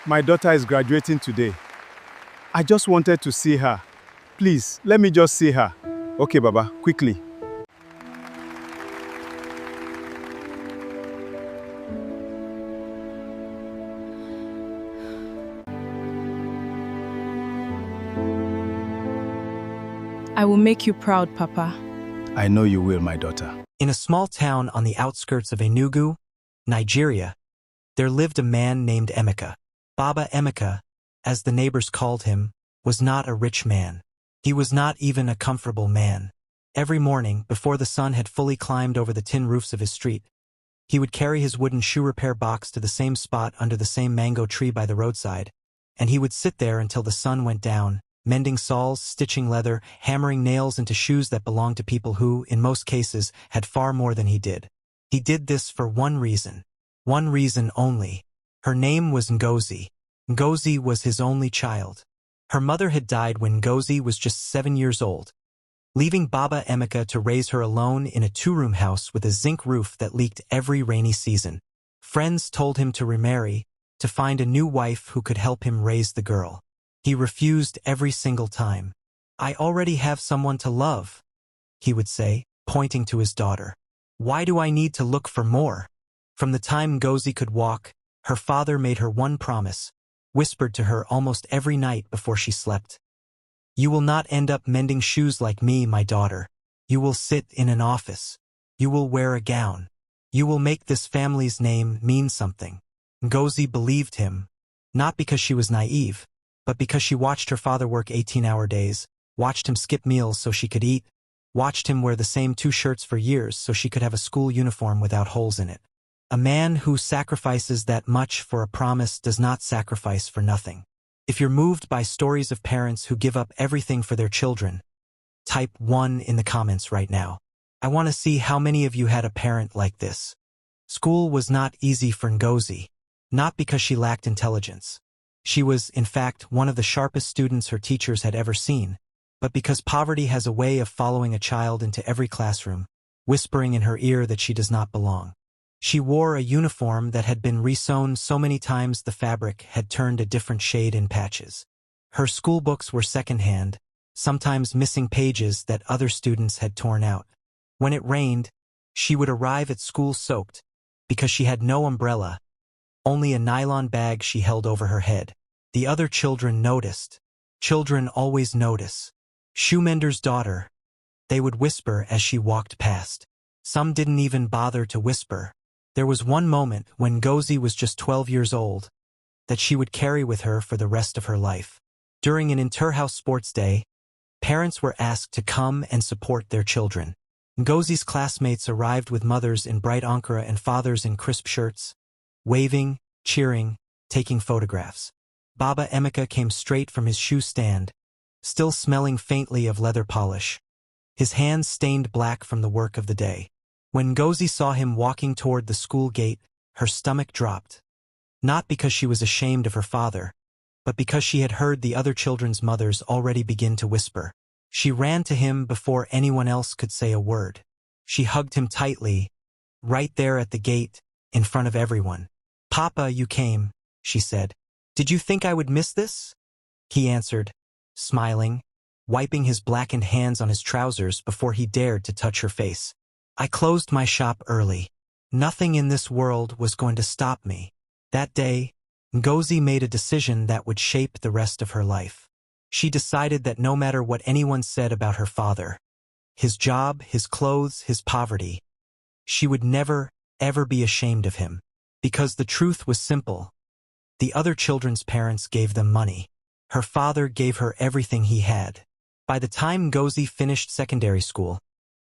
My daughter is graduating today. I just wanted to see her. Please, let me just see her. Okay, Baba, quickly. I will make you proud, Papa. I know you will, my daughter. In a small town on the outskirts of Enugu, Nigeria, there lived a man named Emeka. Baba Emeka, as the neighbors called him, was not a rich man. He was not even a comfortable man. Every morning, before the sun had fully climbed over the tin roofs of his street, he would carry his wooden shoe repair box to the same spot under the same mango tree by the roadside, and he would sit there until the sun went down, mending soles, stitching leather, hammering nails into shoes that belonged to people who, in most cases, had far more than he did. He did this for one reason only. Her name was Ngozi. Ngozi was his only child. Her mother had died when Ngozi was just 7 years old, leaving Baba Emeka to raise her alone in a two-room house with a zinc roof that leaked every rainy season. Friends told him to remarry, to find a new wife who could help him raise the girl. He refused every single time. "I already have someone to love," he would say, pointing to his daughter. "Why do I need to look for more?" From the time Ngozi could walk, her father made her one promise, whispered to her almost every night before she slept. "You will not end up mending shoes like me, my daughter. You will sit in an office. You will wear a gown. You will make this family's name mean something." Ngozi believed him, not because she was naive, but because she watched her father work 18-hour days, watched him skip meals so she could eat, watched him wear the same 2 shirts for years so she could have a school uniform without holes in it. A man who sacrifices that much for a promise does not sacrifice for nothing. If you're moved by stories of parents who give up everything for their children, type 1 in the comments right now. I want to see how many of you had a parent like this. School was not easy for Ngozi, not because she lacked intelligence. She was, in fact, one of the sharpest students her teachers had ever seen, but because poverty has a way of following a child into every classroom, whispering in her ear that she does not belong. She wore a uniform that had been resewn so many times the fabric had turned a different shade in patches. Her school books were secondhand, sometimes missing pages that other students had torn out. When it rained, she would arrive at school soaked, because she had no umbrella, only a nylon bag she held over her head. The other children noticed. Children always notice. Shoemender's daughter, they would whisper as she walked past. Some didn't even bother to whisper. There was one moment when Ngozi was just 12 years old that she would carry with her for the rest of her life. During an inter-house sports day, parents were asked to come and support their children. Ngozi's classmates arrived with mothers in bright ankara and fathers in crisp shirts, waving, cheering, taking photographs. Baba Emeka came straight from his shoe stand, still smelling faintly of leather polish, his hands stained black from the work of the day. When Ngozi saw him walking toward the school gate, her stomach dropped. Not because she was ashamed of her father, but because she had heard the other children's mothers already begin to whisper. She ran to him before anyone else could say a word. She hugged him tightly, right there at the gate, in front of everyone. "Papa, you came," she said. "Did you think I would miss this?" He answered, smiling, wiping his blackened hands on his trousers before he dared to touch her face. "I closed my shop early. Nothing in this world was going to stop me." That day, Ngozi made a decision that would shape the rest of her life. She decided that no matter what anyone said about her father, his job, his clothes, his poverty, she would never, ever be ashamed of him. Because the truth was simple. The other children's parents gave them money. Her father gave her everything he had. By the time Ngozi finished secondary school,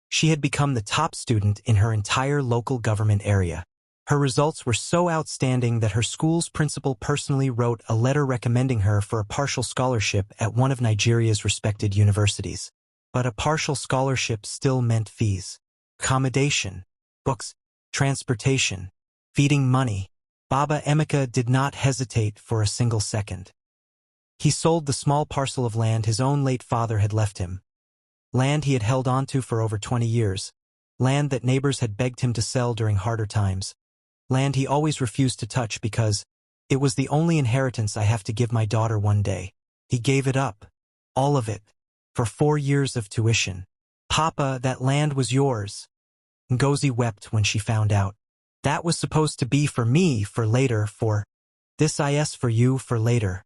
she had become the top student in her entire local government area. Her results were so outstanding that her school's principal personally wrote a letter recommending her for a partial scholarship at one of Nigeria's respected universities. But a partial scholarship still meant fees, accommodation, books, transportation, feeding money. Baba Emeka did not hesitate for a single second. He sold the small parcel of land his own late father had left him. Land he had held onto for over 20 years. Land that neighbors had begged him to sell during harder times. Land he always refused to touch because It was the only inheritance I have to give my daughter one day. He gave it up. All of it. For 4 years of tuition. Papa, that land was yours. Ngozi wept when she found out. That was supposed to be for me, for later, for this is for you, for later.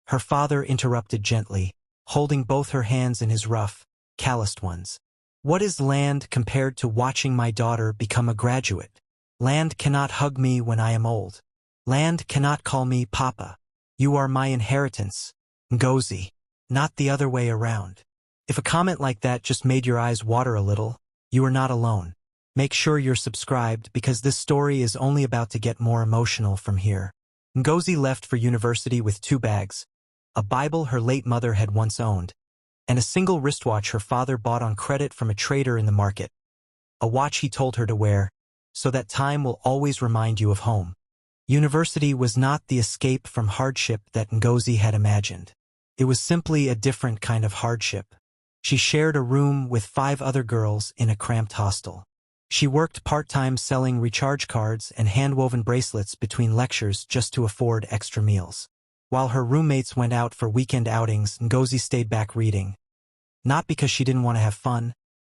Her father interrupted gently, holding both her hands in his rough, calloused ones. What is land compared to watching my daughter become a graduate? Land cannot hug me when I am old. Land cannot call me Papa. You are my inheritance, Ngozi, not the other way around. If a comment like that just made your eyes water a little, you are not alone. Make sure you're subscribed because this story is only about to get more emotional from here. Ngozi left for university with 2 bags, a Bible her late mother had once owned, and a single wristwatch her father bought on credit from a trader in the market. A watch he told her to wear, so that time will always remind you of home. University was not the escape from hardship that Ngozi had imagined. It was simply a different kind of hardship. She shared a room with 5 other girls in a cramped hostel. She worked part-time selling recharge cards and hand-woven bracelets between lectures just to afford extra meals. While her roommates went out for weekend outings, Ngozi stayed back reading. Not because she didn't want to have fun,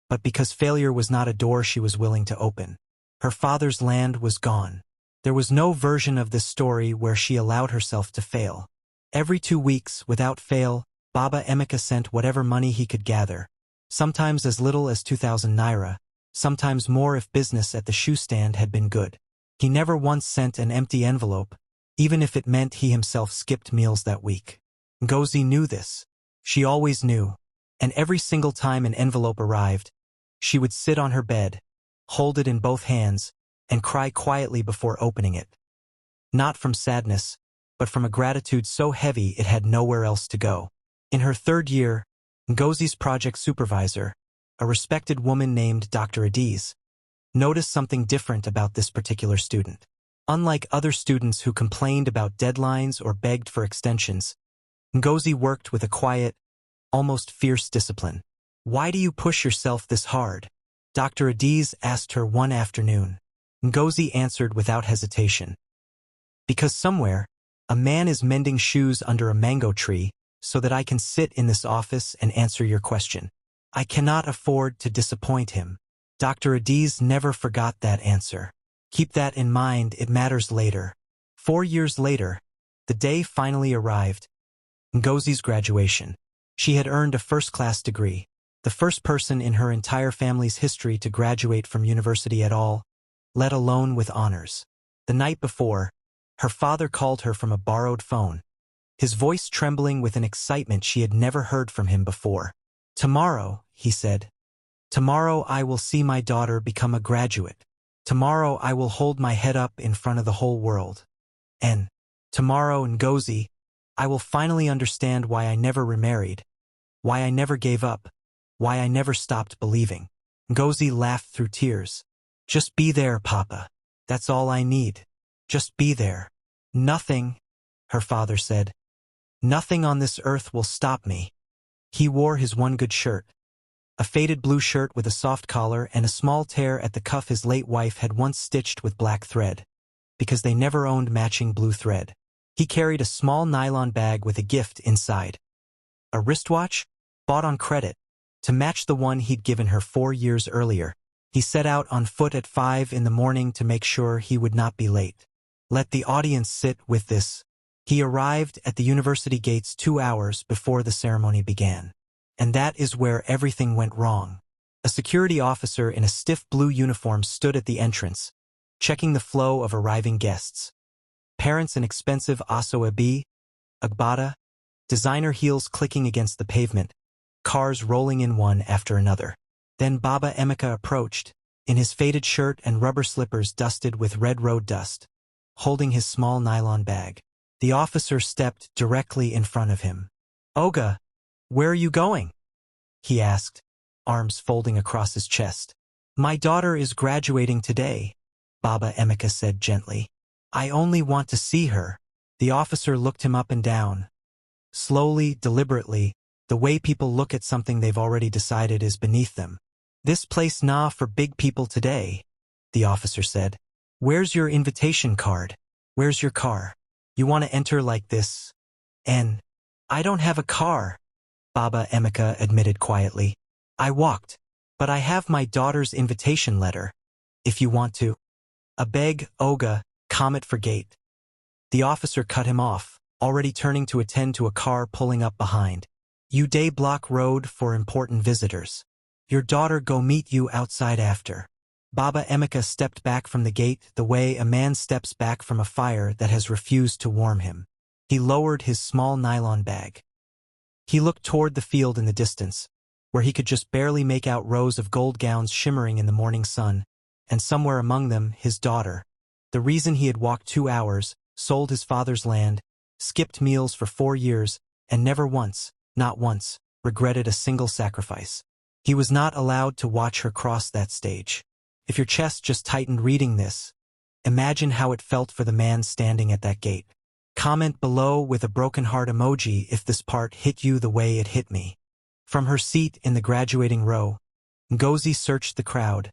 but because failure was not a door she was willing to open. Her father's land was gone. There was no version of this story where she allowed herself to fail. Every 2 weeks, without fail, Baba Emeka sent whatever money he could gather, sometimes as little as 2,000 naira, sometimes more if business at the shoe stand had been good. He never once sent an empty envelope, even if it meant he himself skipped meals that week. Ngozi knew this. She always knew. And every single time an envelope arrived, she would sit on her bed, hold it in both hands, and cry quietly before opening it. Not from sadness, but from a gratitude so heavy it had nowhere else to go. In her 3rd year, Ngozi's project supervisor, a respected woman named Dr. Adiz, noticed something different about this particular student. Unlike other students who complained about deadlines or begged for extensions, Ngozi worked with a quiet, almost fierce discipline. "Why do you push yourself this hard?" Dr. Adiz asked her one afternoon. Ngozi answered without hesitation. "Because somewhere, a man is mending shoes under a mango tree so that I can sit in this office and answer your question. I cannot afford to disappoint him." Dr. Adiz never forgot that answer. Keep that in mind, it matters later. 4 years later, the day finally arrived. Ngozi's graduation. She had earned a first-class degree, the first person in her entire family's history to graduate from university at all, let alone with honors. The night before, her father called her from a borrowed phone, his voice trembling with an excitement she had never heard from him before. "Tomorrow," he said, "tomorrow I will see my daughter become a graduate. Tomorrow I will hold my head up in front of the whole world. And tomorrow, Ngozi, I will finally understand why I never remarried, why I never gave up, why I never stopped believing." Ngozi laughed through tears. "Just be there, Papa. That's all I need. Just be there." "Nothing," her father said. "Nothing on this earth will stop me." He wore his one good shirt, a faded blue shirt with a soft collar and a small tear at the cuff his late wife had once stitched with black thread, because they never owned matching blue thread. He carried a small nylon bag with a gift inside. A wristwatch, bought on credit, to match the one he'd given her 4 years earlier. He set out on foot at 5 in the morning to make sure he would not be late. Let the audience sit with this. He arrived at the university gates 2 hours before the ceremony began. And that is where everything went wrong. A security officer in a stiff blue uniform stood at the entrance, checking the flow of arriving guests. Parents in expensive aso-ebi, agbada, designer heels clicking against the pavement, cars rolling in one after another. Then Baba Emeka approached, in his faded shirt and rubber slippers dusted with red road dust, holding his small nylon bag. The officer stepped directly in front of him. "Oga, where are you going?" he asked, arms folding across his chest. "My daughter is graduating today," Baba Emeka said gently. "I only want to see her." The officer looked him up and down. Slowly, deliberately, the way people look at something they've already decided is beneath them. "This place nah for big people today," the officer said. "Where's your invitation card? Where's your car?" You want to enter like this? And I don't have a car, Baba Emeka admitted quietly. I walked, but I have my daughter's invitation letter, if you want to. A beg, Oga, Comet for gate. The officer cut him off, already turning to attend to a car pulling up behind. You day block road for important visitors. Your daughter go meet you outside after. Baba Emeka stepped back from the gate the way a man steps back from a fire that has refused to warm him. He lowered his small nylon bag. He looked toward the field in the distance, where he could just barely make out rows of gold gowns shimmering in the morning sun, and somewhere among them his daughter. The reason he had walked 2 hours, sold his father's land, skipped meals for 4 years, and never once, not once, regretted a single sacrifice. He was not allowed to watch her cross that stage. If your chest just tightened reading this, imagine how it felt for the man standing at that gate. Comment below with a broken heart emoji if this part hit you the way it hit me. From her seat in the graduating row, Ngozi searched the crowd,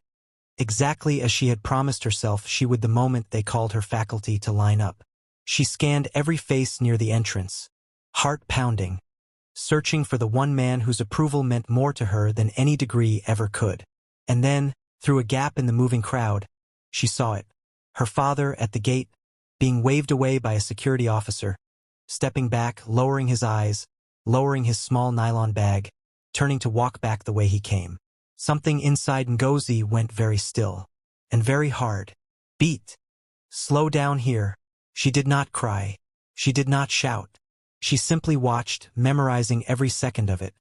exactly as she had promised herself she would the moment they called her faculty to line up. She scanned every face near the entrance, heart pounding, searching for the one man whose approval meant more to her than any degree ever could. And then, through a gap in the moving crowd, she saw it. Her father at the gate, being waved away by a security officer, stepping back, lowering his eyes, lowering his small nylon bag, turning to walk back the way he came. Something inside Ngozi went very still, and very hard. Beat. Slow down here. She did not cry. She did not shout. She simply watched, memorizing every second of it,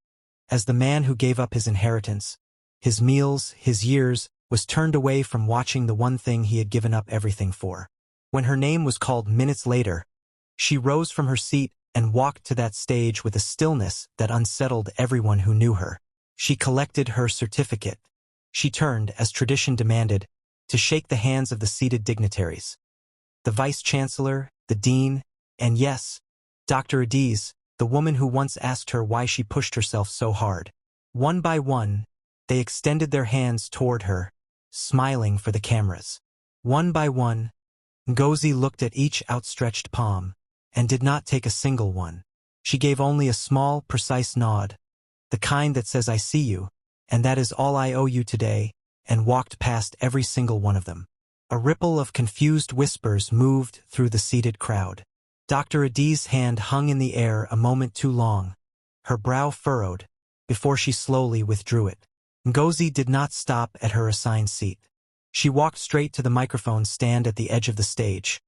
as the man who gave up his inheritance, his meals, his years, was turned away from watching the one thing he had given up everything for. When her name was called minutes later, she rose from her seat and walked to that stage with a stillness that unsettled everyone who knew her. She collected her certificate. She turned, as tradition demanded, to shake the hands of the seated dignitaries. The vice-chancellor, the dean, and yes, Dr. Adiz, the woman who once asked her why she pushed herself so hard. One by one, they extended their hands toward her, smiling for the cameras. One by one, Ngozi looked at each outstretched palm, and did not take a single one. She gave only a small, precise nod, the kind that says I see you, and that is all I owe you today, and walked past every single one of them. A ripple of confused whispers moved through the seated crowd. Dr. Adiz's hand hung in the air a moment too long, her brow furrowed, before she slowly withdrew it. Ngozi did not stop at her assigned seat. She walked straight to the microphone stand at the edge of the stage,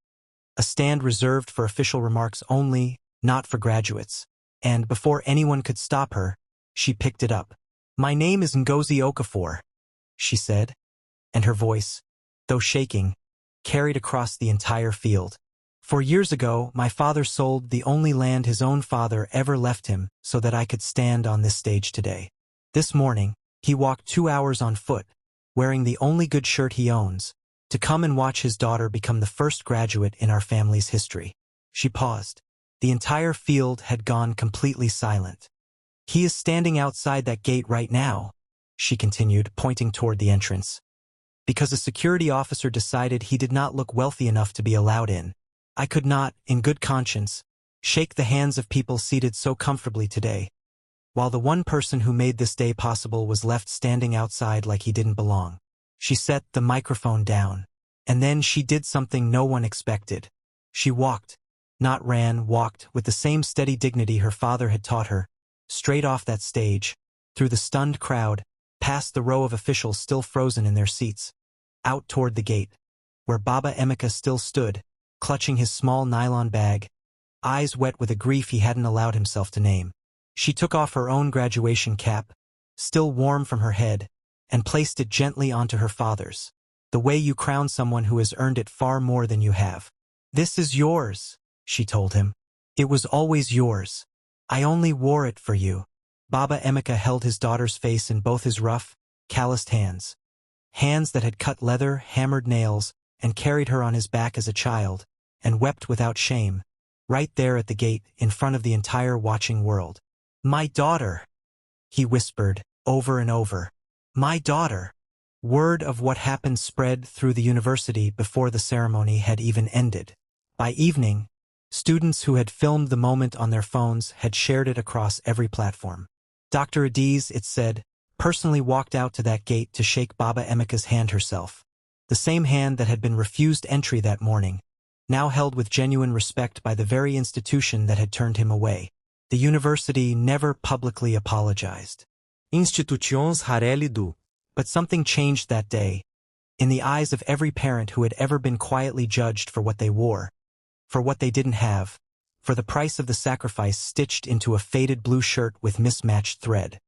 a stand reserved for official remarks only, not for graduates, and before anyone could stop her, she picked it up. My name is Ngozi Okafor, she said, and her voice, though shaking, carried across the entire field. 4 years ago, my father sold the only land his own father ever left him so that I could stand on this stage today. This morning, he walked 2 hours on foot, wearing the only good shirt he owns, to come and watch his daughter become the first graduate in our family's history. She paused. The entire field had gone completely silent. He is standing outside that gate right now, she continued, pointing toward the entrance. Because a security officer decided he did not look wealthy enough to be allowed in, I could not, in good conscience, shake the hands of people seated so comfortably today, while the one person who made this day possible was left standing outside like he didn't belong. She set the microphone down, and then she did something no one expected. She walked, not ran, walked with the same steady dignity her father had taught her, straight off that stage, through the stunned crowd, past the row of officials still frozen in their seats, out toward the gate, where Baba Emeka still stood, clutching his small nylon bag, eyes wet with a grief he hadn't allowed himself to name. She took off her own graduation cap, still warm from her head, and placed it gently onto her father's, the way you crown someone who has earned it far more than you have. This is yours, she told him. It was always yours. I only wore it for you. Baba Emeka held his daughter's face in both his rough, calloused hands. Hands that had cut leather, hammered nails, and carried her on his back as a child, and wept without shame, right there at the gate, in front of the entire watching world. My daughter, he whispered, over and over. My daughter. Word of what happened spread through the university before the ceremony had even ended. By evening, Students who had filmed the moment on their phones had shared it across every platform. Dr. Adiz, it said, personally walked out to that gate to shake Baba Emeka's hand herself. The same hand that had been refused entry that morning, now held with genuine respect by the very institution that had turned him away. The university never publicly apologized. Institutions hareli du. But something changed that day, in the eyes of every parent who had ever been quietly judged for what they wore, for what they didn't have, for the price of the sacrifice stitched into a faded blue shirt with mismatched thread.